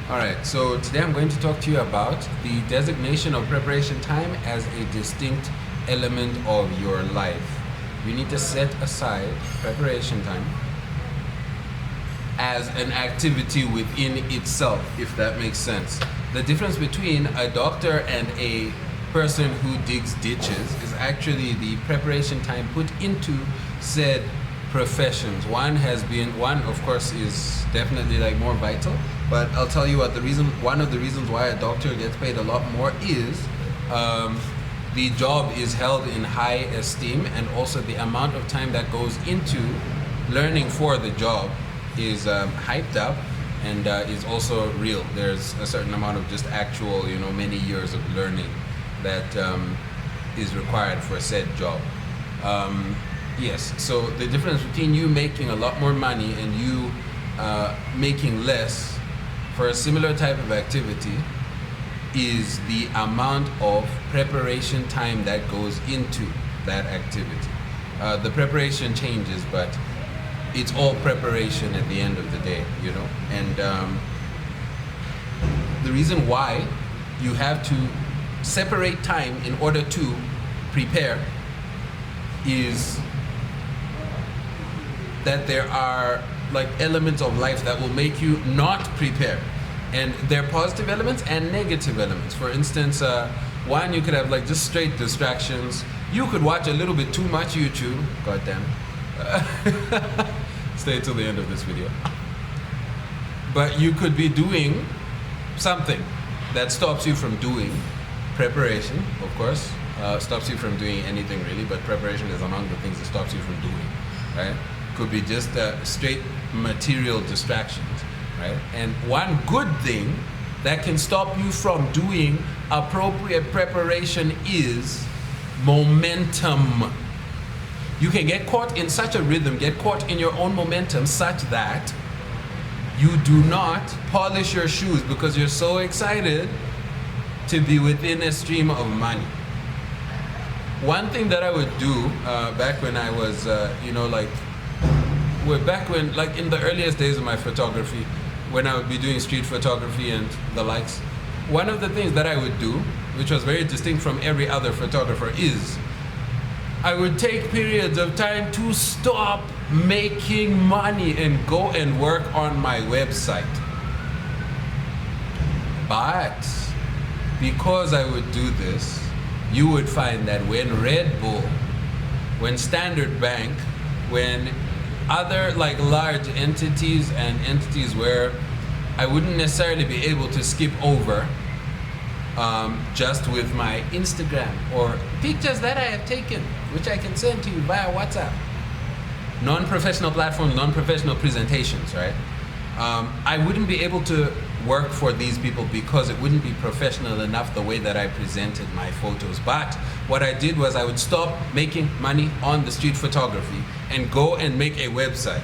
All right, so today I'm going to talk to you about the designation of preparation time as a distinct element of your life. You need to set aside preparation time as an activity within itself, if that makes sense. The difference between a doctor and a person who digs ditches is actually the preparation time put into said professions. One of course is definitely like more vital, but I'll tell you what, one of the reasons why a doctor gets paid a lot more is the job is held in high esteem, and also the amount of time that goes into learning for the job is hyped up and is also real. There's a certain amount of just actual, many years of learning that is required for said job. Yes, so the difference between you making a lot more money and you making less for a similar type of activity is the amount of preparation time that goes into that activity. The preparation changes, but it's all preparation at the end of the day, And the reason why you have to separate time in order to prepare is that there are like elements of life that will make you not prepare, and there are positive elements and negative elements. For instance, one, you could have like just straight distractions. You could watch a little bit too much YouTube. God damn. Stay till the end of this video. But you could be doing something that stops you from doing preparation, of course. Stops you from doing anything really, but preparation is among the things that stops you from doing, right? Could be just straight material distractions, right? And one good thing that can stop you from doing appropriate preparation is momentum. You can get caught in such a rhythm, get caught in your own momentum such that you do not polish your shoes because you're so excited to be within a stream of money. One thing that I would do back when I was, like in the earliest days of my photography, when I would be doing street photography and the likes, one of the things that I would do, which was very distinct from every other photographer, is I would take periods of time to stop making money and go and work on my website. But because I would do this, you would find that when Red Bull, when Standard Bank, when other like large entities and entities where I wouldn't necessarily be able to skip over just with my Instagram or pictures that I have taken, which I can send to you via WhatsApp. Non-professional platforms, non-professional presentations, right? I wouldn't be able to work for these people because it wouldn't be professional enough the way that I presented my photos. But what I did was I would stop making money on the street photography and go and make a website.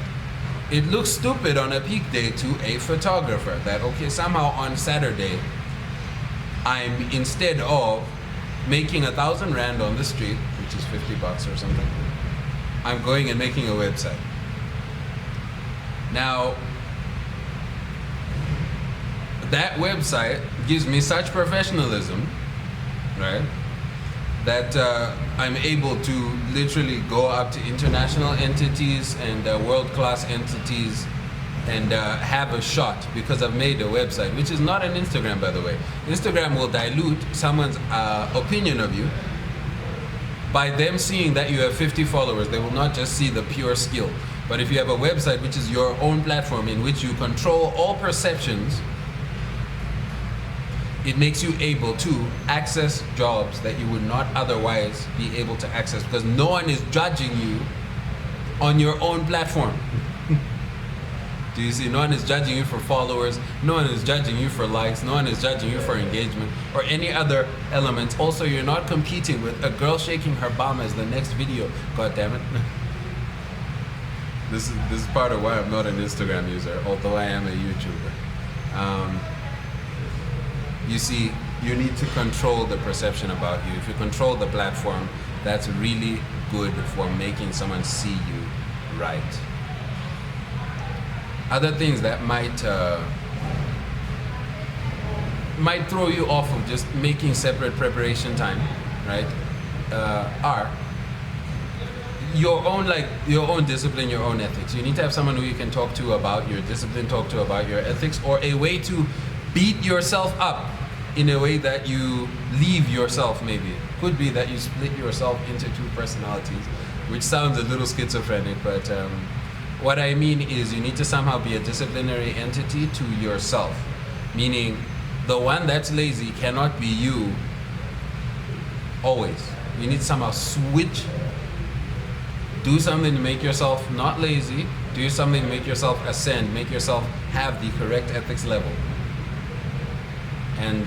It looks stupid on a peak day to a photographer that, okay, somehow on Saturday, I'm instead of making 1,000 Rand on the street, which is 50 bucks or something, I'm going and making a website. Now, that website gives me such professionalism, right, that I'm able to literally go up to international entities and world-class entities and have a shot because I've made a website, which is not an Instagram, by the way. Instagram will dilute someone's opinion of you by them seeing that you have 50 followers. They will not just see the pure skill. But if you have a website, which is your own platform in which you control all perceptions, it makes you able to access jobs that you would not otherwise be able to access because no one is judging you on your own platform. Do you see? No one is judging you for followers, no one is judging you for likes, no one is judging you for engagement or any other elements. Also, you're not competing with a girl shaking her bum as the next video. God damn it. This is part of why I'm not an Instagram user, although I am a YouTuber. You see, you need to control the perception about you. If you control the platform, that's really good for making someone see you right. Other things that might might throw you off of just making separate preparation time, right? Are your own discipline, your own ethics. You need to have someone who you can talk to about your discipline, talk to about your ethics, or a way to beat yourself up in a way that you leave yourself. Maybe could be that you split yourself into two personalities, which sounds a little schizophrenic, but what I mean is you need to somehow be a disciplinary entity to yourself, meaning the one that's lazy cannot be you always. You need to somehow switch. Do something to make yourself not lazy. Do something to make yourself ascend, make yourself have the correct ethics level. And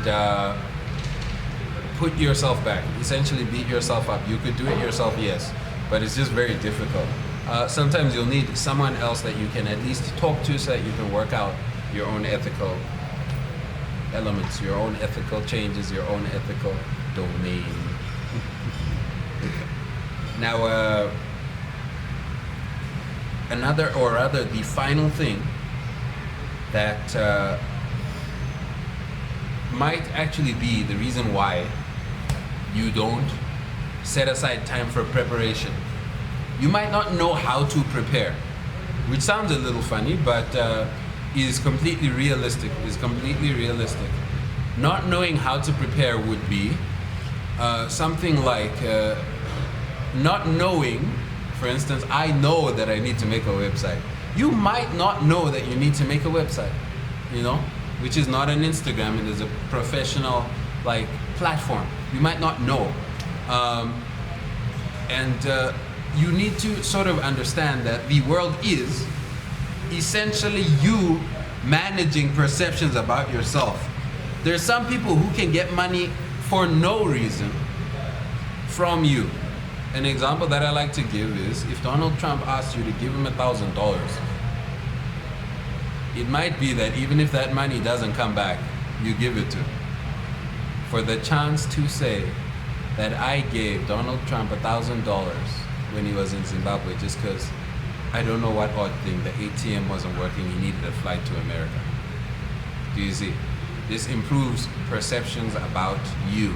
put yourself back. Essentially beat yourself up. You could do it yourself, yes, but it's just very difficult. Sometimes you'll need someone else that you can at least talk to so that you can work out your own ethical elements, your own ethical changes, your own ethical domain. Now, the final thing that might actually be the reason why you don't set aside time for preparation. You might not know how to prepare, which sounds a little funny, but is completely realistic. Not knowing how to prepare would be something like not knowing, for instance, I know that I need to make a website. You might not know that you need to make a website, which is not an Instagram, it is a professional platform. You might not know. You need to sort of understand that the world is essentially you managing perceptions about yourself. There's some people who can get money for no reason from you. An example that I like to give is if Donald Trump asked you to give him $1,000, it might be that even if that money doesn't come back, you give it to him. For the chance to say that I gave Donald Trump $1,000 when he was in Zimbabwe just because, I don't know what odd thing, the ATM wasn't working, he needed a flight to America. Do you see? This improves perceptions about you,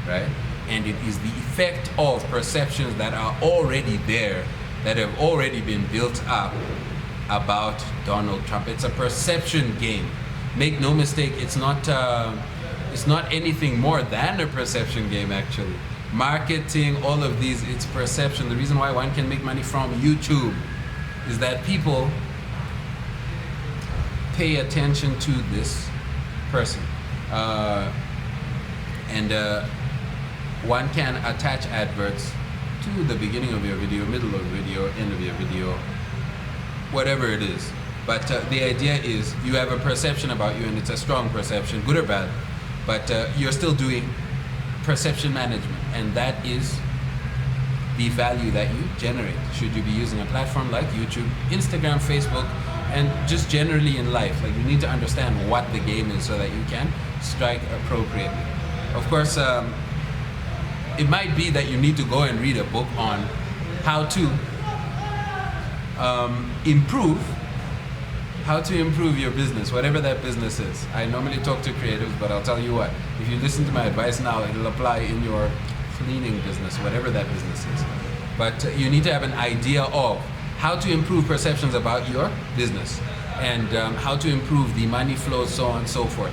right? And it is the effect of perceptions that are already there, that have already been built up about Donald Trump. It's a perception game. Make no mistake, it's not anything more than a perception game, actually. Marketing, all of these, it's perception. The reason why one can make money from YouTube is that people pay attention to this person. One can attach adverts to the beginning of your video, middle of your video, end of your video, whatever it is. But the idea is you have a perception about you, and it's a strong perception, good or bad, but you're still doing perception management, and that is the value that you generate. Should you be using a platform like YouTube, Instagram, Facebook, and just generally in life, you need to understand what the game is so that you can strike appropriately. Of course, it might be that you need to go and read a book on how to improve your business, whatever that business is. I normally talk to creatives, but I'll tell you what, if you listen to my advice now, it'll apply in your cleaning business, whatever that business is. But you need to have an idea of how to improve perceptions about your business and how to improve the money flow, so on and so forth.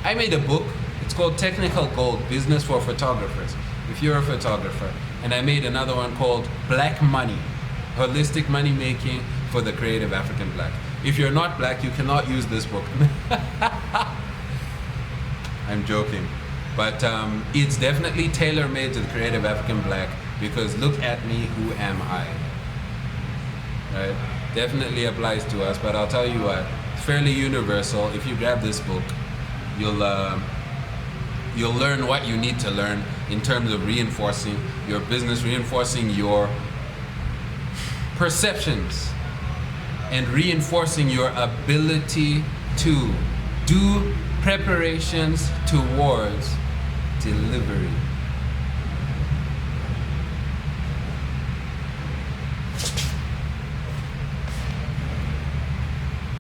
I made a book, it's called Technical Gold, Business for Photographers, if you're a photographer. And I made another one called Black Money, Holistic Money Making for the Creative African Black. If you're not black, you cannot use this book. I'm joking. But it's definitely tailor-made to the creative African black, because look at me, who am I? Right? Definitely applies to us, but I'll tell you what, it's fairly universal. If you grab this book, you'll learn what you need to learn in terms of reinforcing your business, reinforcing your perceptions, and reinforcing your ability to do preparations towards delivery.